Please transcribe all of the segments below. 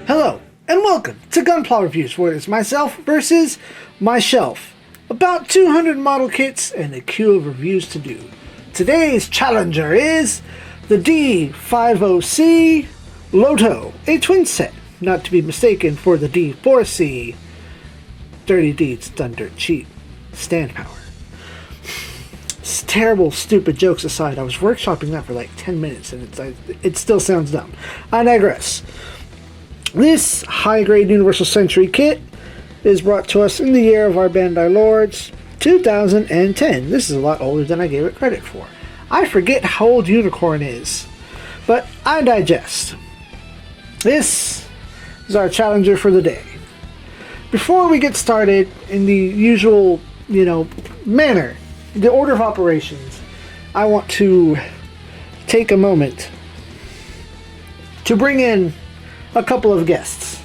Hello, and welcome to Gunpla Reviews, where it's myself versus my shelf. About 200 model kits and a queue of reviews to do. Today's challenger is the D50C Loto, a twin set, not to be mistaken for the D4C. Dirty deeds done dirt cheap. Stand power. Terrible, stupid jokes aside, I was workshopping that for like 10 minutes and it still sounds dumb. I digress. This high-grade Universal Century kit is brought to us in the year of our Bandai Lords, 2010. This is a lot older than I gave it credit for. I forget how old Unicorn is, but I digest. This is our challenger for the day. Before we get started in the usual, manner, the order of operations, I want to take a moment to bring in a couple of guests.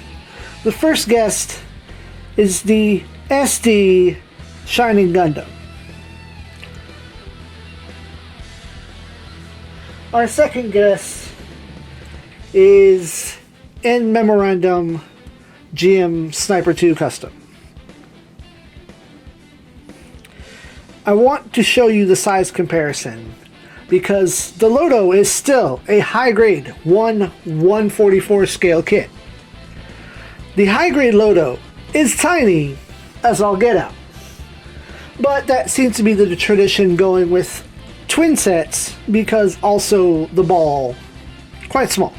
The first guest is the SD Shining Gundam. Our second guest is In Memorandum GM Sniper 2 Custom. I want to show you the size comparison because the Loto is still a high-grade 1/144 scale kit. The high-grade Loto is tiny as all get out. But that seems to be the tradition going with twin sets because also the ball quite small.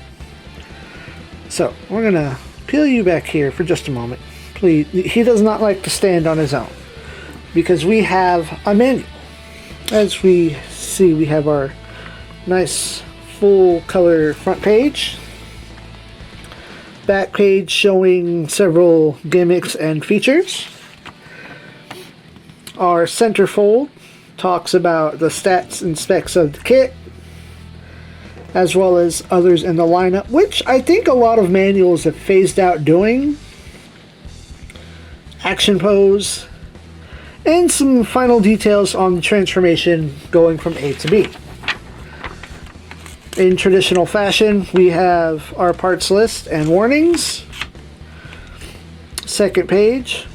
So we're gonna peel you back here for just a moment. Please, he does not like to stand on his own because we have a manual. As we see, we have our nice full color front page, back page showing several gimmicks and features. Our centerfold talks about the stats and specs of the kit, as well as others in the lineup, which I think a lot of manuals have phased out doing. Action pose, and some final details on the transformation going from A to B. In traditional fashion, we have our parts list and warnings. Second page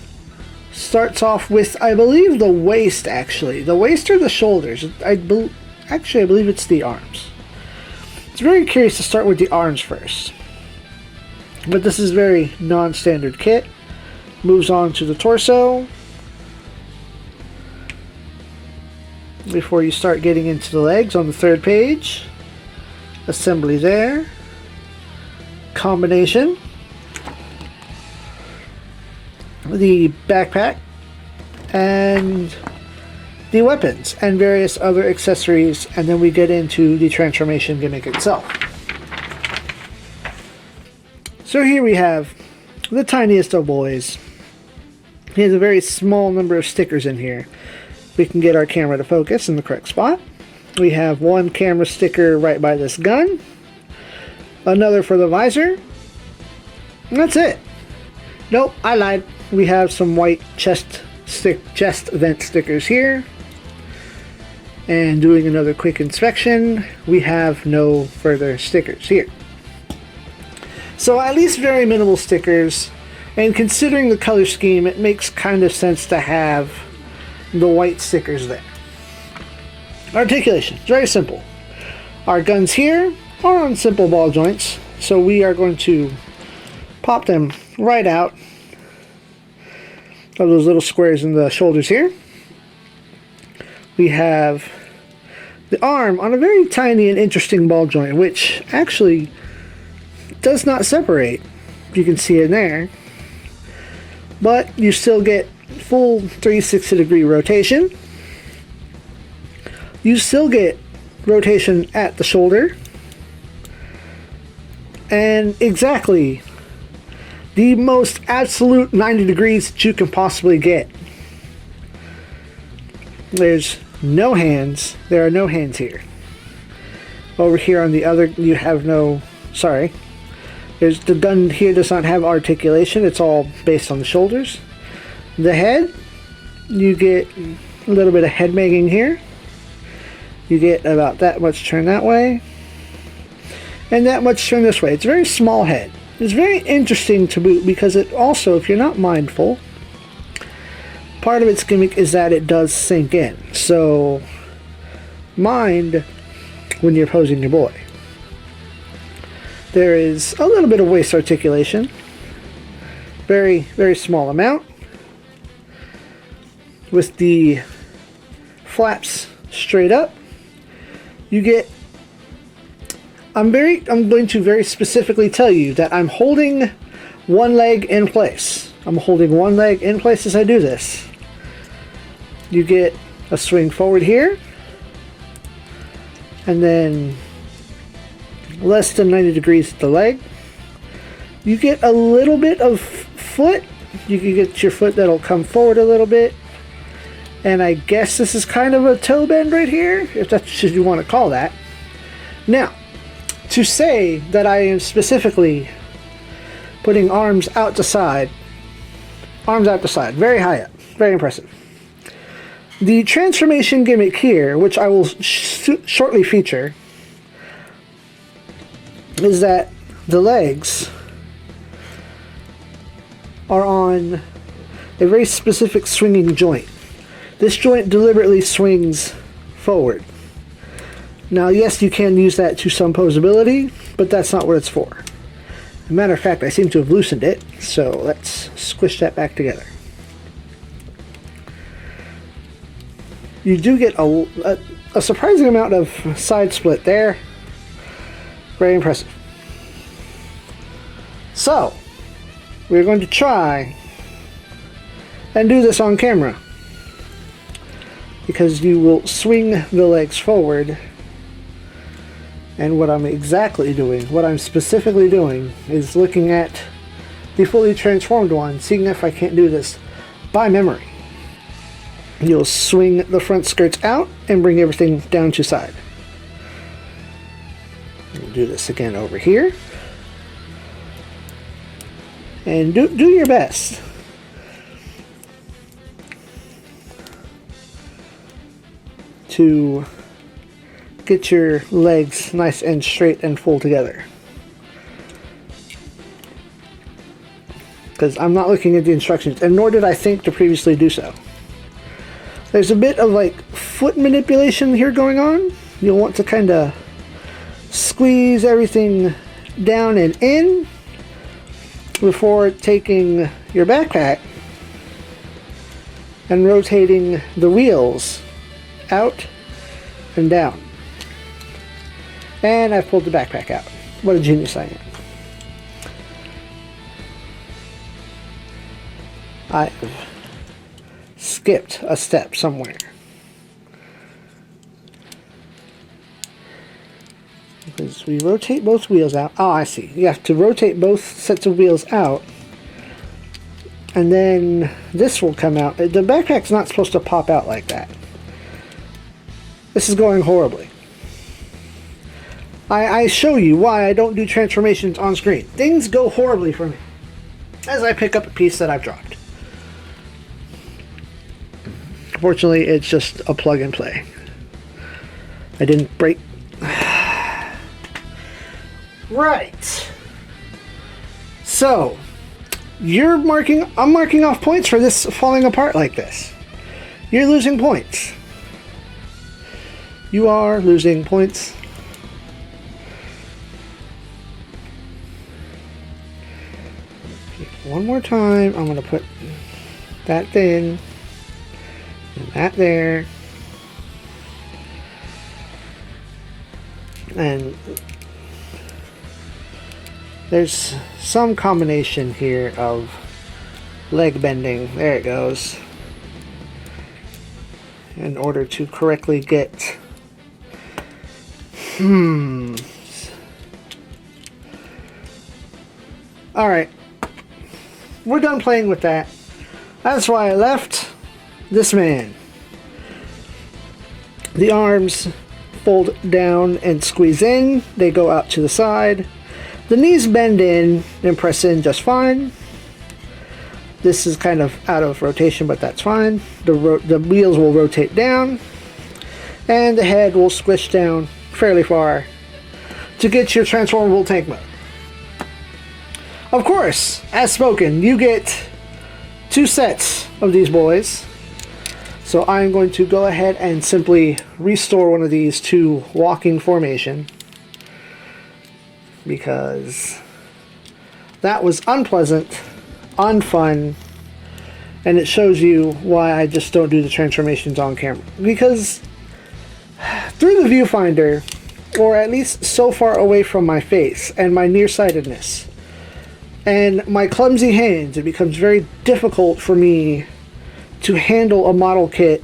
starts off with, I believe, the waist, actually. The waist or the shoulders? Actually, I believe it's the arms. It's very curious to start with the arms first. But this is very non-standard kit. Moves on to the torso. Before you start getting into the legs on the third page. Assembly there. Combination. The backpack. And the weapons and various other accessories, and then we get into the transformation gimmick itself. So here we have the tiniest of boys. He has a very small number of stickers in here. We can get our camera to focus in the correct spot. We have one camera sticker right by this gun, another for the visor, and that's it. Nope, I lied. We have some white chest vent stickers here. And doing another quick inspection, we have no further stickers here. So at least very minimal stickers, and considering the color scheme, it makes kind of sense to have the white stickers there. Articulation, very simple. Our guns here are on simple ball joints, so we are going to pop them right out of those little squares in the shoulders here. We have the arm on a very tiny and interesting ball joint, which actually does not separate. You can see it there. But you still get full 360-degree rotation. You still get rotation at the shoulder. And exactly the most absolute 90 degrees that you can possibly get. There's no hands. There are no hands here. Over here on the other, you have no, sorry. There's the gun here does not have articulation. It's all based on the shoulders. The head, you get a little bit of head making here. You get about that much turn that way. And that much turn this way. It's a very small head. is very interesting to boot because it also, if you're not mindful, part of its gimmick is that it does sink in. So mind when you're posing your boy. There is a little bit of waist articulation, very, very small amount, with the flaps straight up. You get, I'm going to very specifically tell you that I'm holding one leg in place. I'm holding one leg in place as I do this. You get a swing forward here, and then less than 90 degrees at the leg. You get a little bit of foot. You can get your foot that'll come forward a little bit. And I guess this is kind of a toe bend right here, if that's what you want to call that. Now, to say that I am specifically putting arms out to side, very high up, very impressive. The transformation gimmick here, which I will shortly feature, is that the legs are on a very specific swinging joint. This joint deliberately swings forward. Now, yes, you can use that to some posability, but that's not what it's for. As a matter of fact, I seem to have loosened it, so let's squish that back together. You do get a surprising amount of side split there. Very impressive. So, we're going to try and do this on camera, because you will swing the legs forward, and what I'm specifically doing is looking at the fully transformed one, seeing if I can't do this by memory. You'll swing the front skirts out and bring everything down to side. We'll do this again over here. And do your best. To get your legs nice and straight and full together. Because I'm not looking at the instructions, and nor did I think to previously do so. There's a bit of like foot manipulation here going on. You'll want to kind of squeeze everything down and in before taking your backpack and rotating the wheels out and down. And I've pulled the backpack out. What a genius I am. I've skipped a step somewhere. Because we rotate both wheels out. Oh, I see. You have to rotate both sets of wheels out. And then this will come out. The backpack's not supposed to pop out like that. This is going horribly. I show you why I don't do transformations on screen. Things go horribly for me as I pick up a piece that I've dropped. Fortunately, it's just a plug and play. I didn't break. Right. So, I'm marking off points for this falling apart like this. You're losing points. You are losing points. One more time, I'm going to put that in, and that there, and there's some combination here of leg bending, there it goes, in order to correctly get, alright. We're done playing with that. That's why I left this man. The arms fold down and squeeze in. They go out to the side. The knees bend in and press in just fine. This is kind of out of rotation, but that's fine. The wheels will rotate down. And the head will squish down fairly far to get your transformable tank mode. Of course, as spoken, you get 2 sets of these boys. So I'm going to go ahead and simply restore one of these to walking formation, because that was unpleasant, unfun, and it shows you why I just don't do the transformations on camera. Because through the viewfinder, or at least so far away from my face and my nearsightedness and my clumsy hands, it becomes very difficult for me to handle a model kit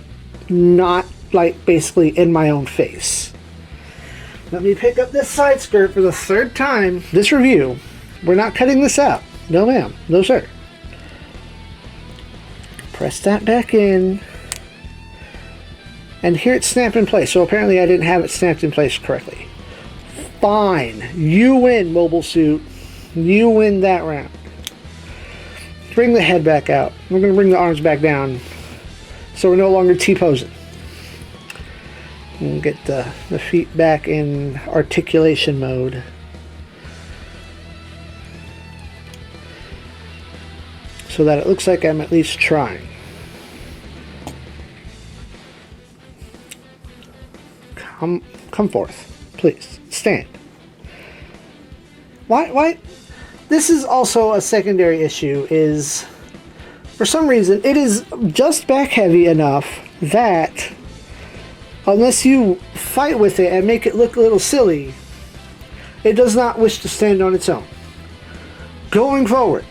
not like basically in my own face. Let me pick up this side skirt for the 3rd time this review. We're not cutting this out. No ma'am. No sir. Press that back in. And here it's snapped in place. So apparently I didn't have it snapped in place correctly. Fine. You win, Mobile Suit. You win that round. Bring the head back out. We're going to bring the arms back down, so we're no longer T-posing. We'll get the feet back in articulation mode. So that it looks like I'm at least trying. Come forth, please. Stand. Why? This is also a secondary issue, is for some reason it is just back heavy enough that unless you fight with it and make it look a little silly, it does not wish to stand on its own. Going forward,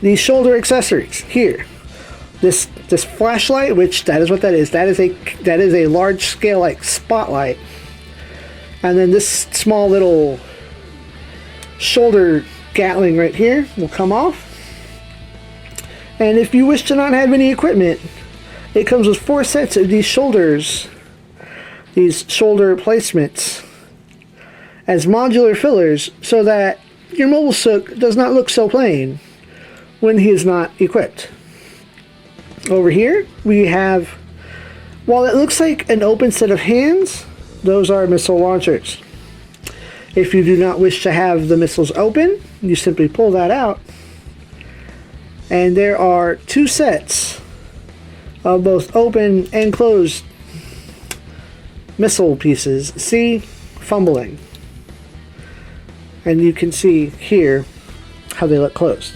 these shoulder accessories here, this flashlight, which that is what that is. That is a large scale like spotlight, and then this small little shoulder Gatling right here will come off. And if you wish to not have any equipment, it comes with 4 sets of these shoulders, these shoulder placements as modular fillers, so that your Mobile Suit does not look so plain when he is not equipped. Over here we have, while it looks like an open set of hands, those are missile launchers. If you do not wish to have the missiles open, you simply pull that out, and there are 2 sets of both open and closed missile pieces. See? Fumbling. And you can see here how they look closed.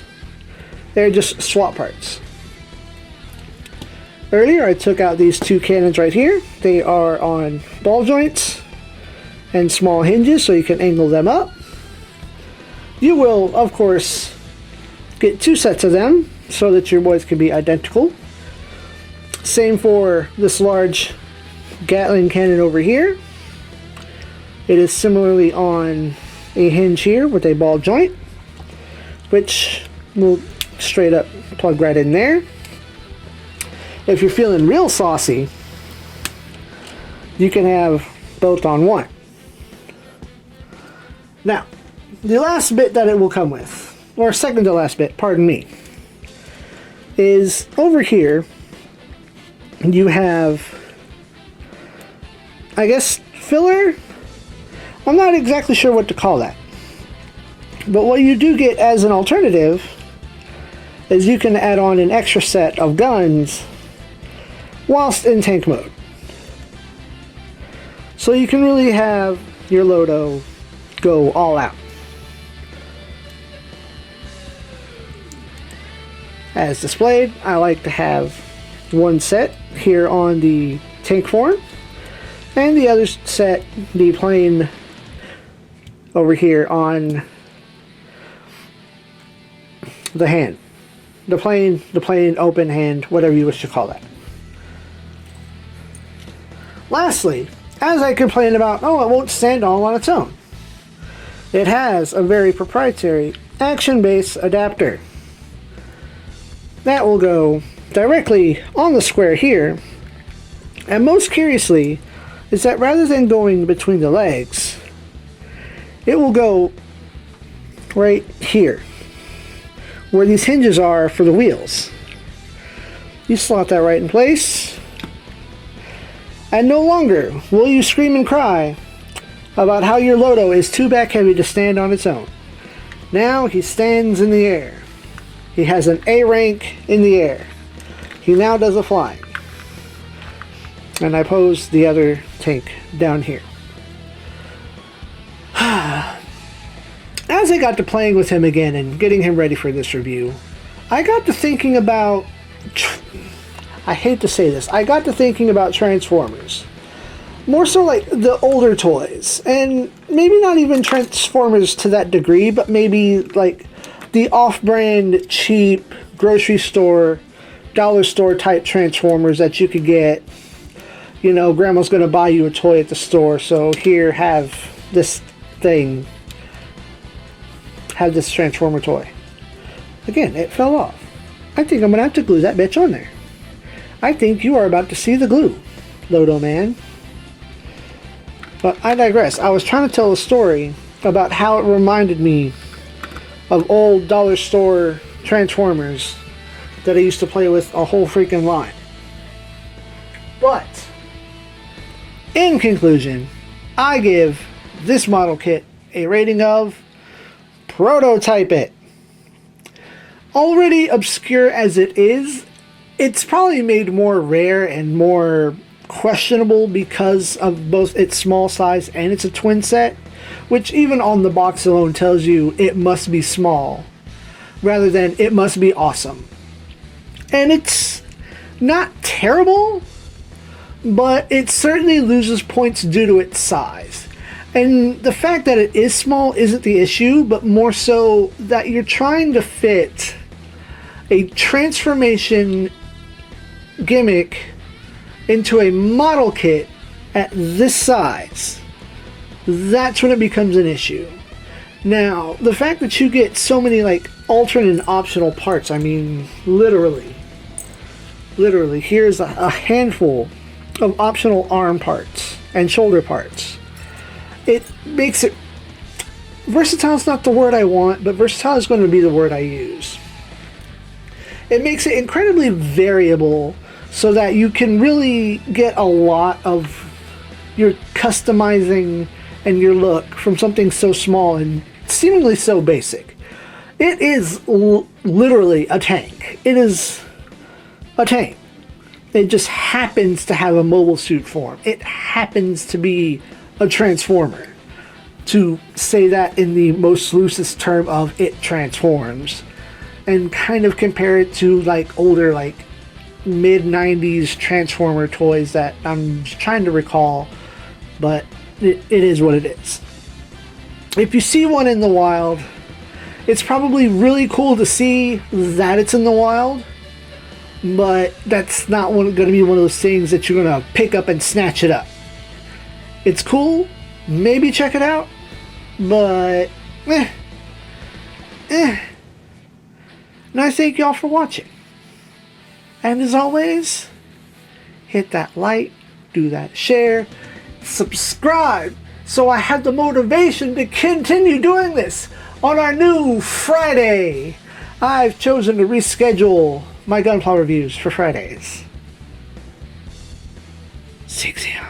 They're just swap parts. Earlier I took out these 2 cannons right here. They are on ball joints and small hinges, so you can angle them up. You will, of course, get 2 sets of them so that your boys can be identical. Same for this large Gatling cannon over here. It is similarly on a hinge here with a ball joint, which will straight up plug right in there. If you're feeling real saucy, you can have both on one. Now, the last bit that it will come with, or second to last bit, pardon me, is over here you have, I guess, filler? I'm not exactly sure what to call that. But what you do get as an alternative is you can add on an extra set of guns whilst in tank mode. So you can really have your Loto go all out. As displayed, I like to have one set here on the tank form, and the other set, the plain, over here on the hand. The plain open hand, whatever you wish to call that. Lastly, as I complained about, oh, it won't stand all on its own. It has a very proprietary action base adapter that will go directly on the square here. And most curiously is that rather than going between the legs, it will go right here where these hinges are for the wheels. You slot that right in place, and no longer will you scream and cry about how your Loto is too back heavy to stand on its own. Now he stands in the air. He has an A rank in the air. He now does a flying. And I pose the other tank down here. As I got to playing with him again and getting him ready for this review, I got to thinking about... I hate to say this. I got to thinking about Transformers. More so like the older toys. And maybe not even Transformers to that degree, but maybe like the off-brand, cheap, grocery store, dollar store type Transformers that you could get. You know, grandma's going to buy you a toy at the store, so here, have this thing. Have this Transformer toy. Again, it fell off. I think I'm going to have to glue that bitch on there. I think you are about to see the glue, Loto Man. But I digress. I was trying to tell a story about how it reminded me of old dollar store Transformers that I used to play with a whole freaking line. But, in conclusion, I give this model kit a rating of prototype it. Already obscure as it is, it's probably made more rare and more questionable because of both its small size and it's a twin set, which even on the box alone tells you it must be small rather than it must be awesome. And it's not terrible, but it certainly loses points due to its size. And the fact that it is small isn't the issue, but more so that you're trying to fit a transformation gimmick into a model kit at this size. That's when it becomes an issue. Now, the fact that you get so many like alternate and optional parts, I mean, literally, here's a handful of optional arm parts and shoulder parts. It makes it, versatile is not the word I want, but versatile is going to be the word I use. It makes it incredibly variable so that you can really get a lot of your customizing and your look from something so small and seemingly so basic. It is literally a tank. It is a tank. It just happens to have a mobile suit form. It happens to be a transformer. To say that in the most loosest term of it transforms. And kind of compare it to like older, like mid-90s Transformer toys that I'm trying to recall, but it is what it is. If you see one in the wild, it's probably really cool to see that it's in the wild, but that's not going to be one of those things that you're going to pick up and snatch it up. It's cool, maybe check it out, but And I thank y'all for watching. And as always, hit that like, do that share, subscribe, so I have the motivation to continue doing this on our new Friday. I've chosen to reschedule my Gunpla reviews for Fridays. ZEON.